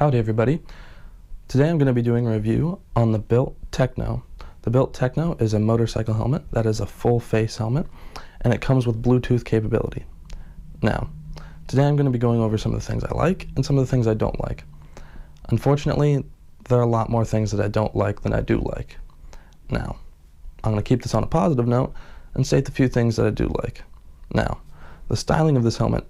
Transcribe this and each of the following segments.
Howdy everybody. Today I'm going to be doing a review on the BiLT Techno. The BiLT Techno is a motorcycle helmet that is a full face helmet, and it comes with Bluetooth capability. Now, today I'm going to be going over some of the things I like and some of the things I don't like. Unfortunately, there are a lot more things that I don't like than I do like. Now, I'm going to keep this on a positive note and state the few things that I do like. Now, the styling of this helmet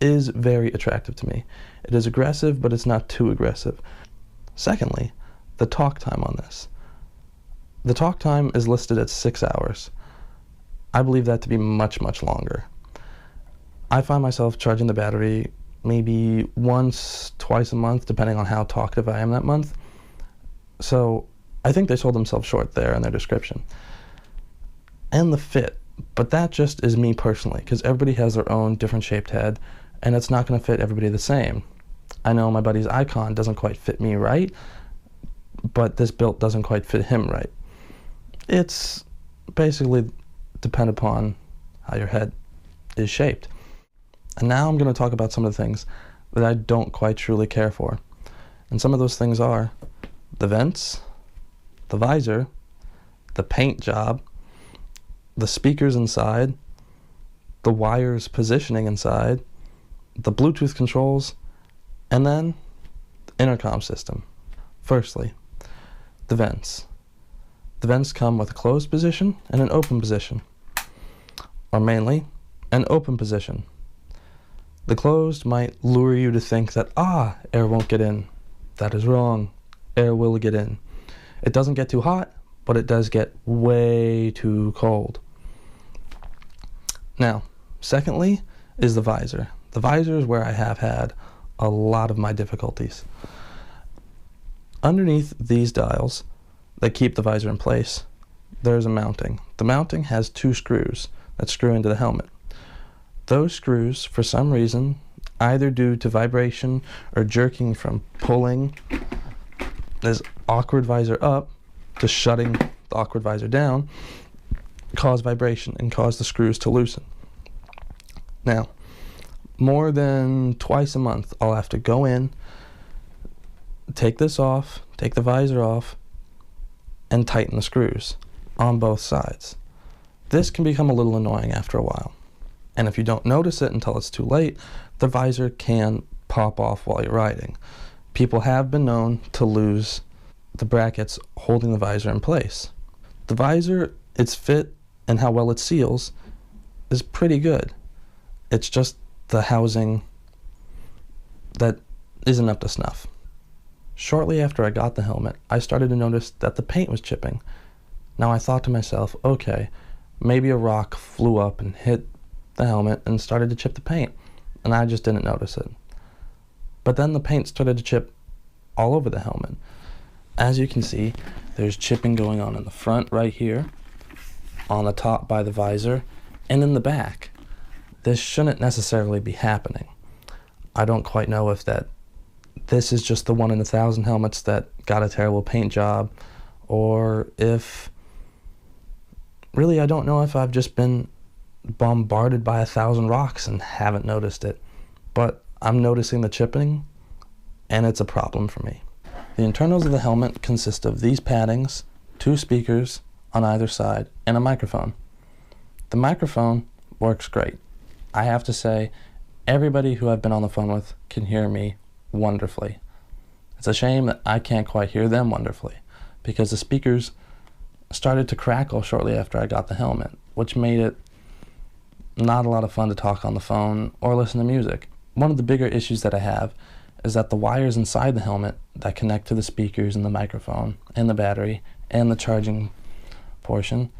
is very attractive to me. It is aggressive, but it's not too aggressive. Secondly, the talk time on this. The talk time is listed at 6 hours. I believe that to be much, much longer. I find myself charging the battery maybe once, twice a month, depending on how talkative I am that month. So I think they sold themselves short there in their description. And the fit, but that just is me personally, because everybody has their own different shaped head, and it's not going to fit everybody the same. I know my buddy's Icon doesn't quite fit me right, but this BiLT doesn't quite fit him right. It's basically depend upon how your head is shaped. And now I'm going to talk about some of the things that I don't quite truly care for. And some of those things are the vents, the visor, the paint job, the speakers inside, the wires positioning inside, the Bluetooth controls, and then the intercom system. Firstly, the vents. The vents come with a closed position and an open position, or mainly an open position. The closed might lure you to think that, air won't get in. That is wrong. Air will get in. It doesn't get too hot, but it does get way too cold. Now, secondly is the visor. The visor is where I have had a lot of my difficulties. Underneath these dials that keep the visor in place, there's a mounting. The mounting has 2 screws that screw into the helmet. Those screws, for some reason, either due to vibration or jerking from pulling this awkward visor up to shutting the awkward visor down, cause vibration and cause the screws to loosen. Now, more than twice a month, I'll have to go in, take this off, take the visor off, and tighten the screws on both sides. This can become a little annoying after a while. And if you don't notice it until it's too late, the visor can pop off while you're riding. People have been known to lose the brackets holding the visor in place. The visor, its fit, and how well it seals is pretty good. It's just the housing that isn't up to snuff. Shortly after I got the helmet, I started to notice that the paint was chipping. Now I thought to myself, okay, maybe a rock flew up and hit the helmet and started to chip the paint, and I just didn't notice it. But then the paint started to chip all over the helmet. As you can see, there's chipping going on in the front right here, on the top by the visor, and in the back. This shouldn't necessarily be happening. I don't quite know if this is just the 1 in 1,000 helmets that got a terrible paint job, or if, really I don't know if I've just been bombarded by 1,000 rocks and haven't noticed it. But I'm noticing the chipping, and it's a problem for me. The internals of the helmet consist of these paddings, 2 speakers on either side, and a microphone. The microphone works great. I have to say, everybody who I've been on the phone with can hear me wonderfully. It's a shame that I can't quite hear them wonderfully, because the speakers started to crackle shortly after I got the helmet, which made it not a lot of fun to talk on the phone or listen to music. One of the bigger issues that I have is that the wires inside the helmet that connect to the speakers and the microphone and the battery and the charging portion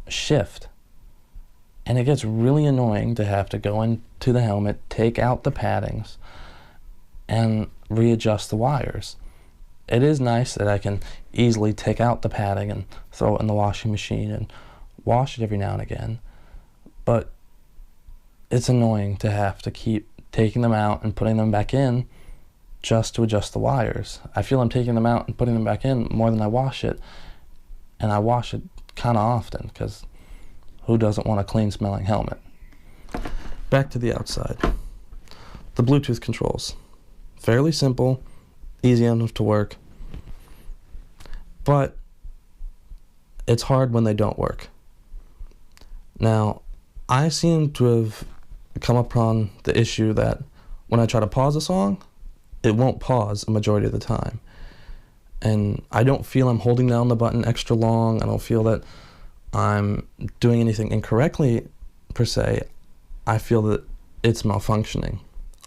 shift. And it gets really annoying to have to go into the helmet, take out the paddings, and readjust the wires. It is nice that I can easily take out the padding and throw it in the washing machine and wash it every now and again, but it's annoying to have to keep taking them out and putting them back in just to adjust the wires. I feel I'm taking them out and putting them back in more than I wash it, and I wash it kind of often because who doesn't want a clean smelling helmet? Back to the outside. The Bluetooth controls. Fairly simple, easy enough to work, but it's hard when they don't work. Now, I seem to have come upon the issue that when I try to pause a song, it won't pause a majority of the time. And I don't feel I'm holding down the button extra long. I don't feel that I'm doing anything incorrectly, per se. I feel that it's malfunctioning.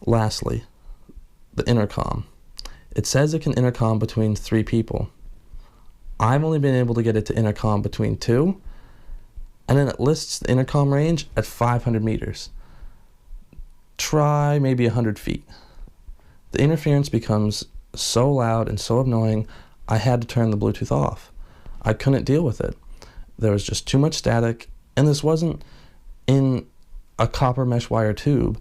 Lastly, the intercom. It says it can intercom between 3 people. I've only been able to get it to intercom between 2, and then it lists the intercom range at 500 meters. Try maybe 100 feet. The interference becomes so loud and so annoying, I had to turn the Bluetooth off. I couldn't deal with it. There was just too much static, and this wasn't in a copper mesh wire tube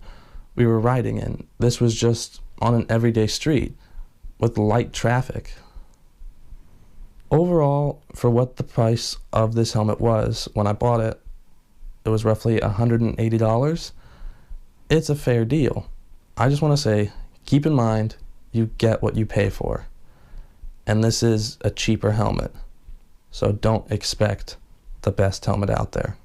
we were riding in. This was just on an everyday street with light traffic. Overall, for what the price of this helmet was when I bought it, it was roughly $180. It's a fair deal. I just want to say, keep in mind, you get what you pay for. And this is a cheaper helmet. So don't expect the best helmet out there.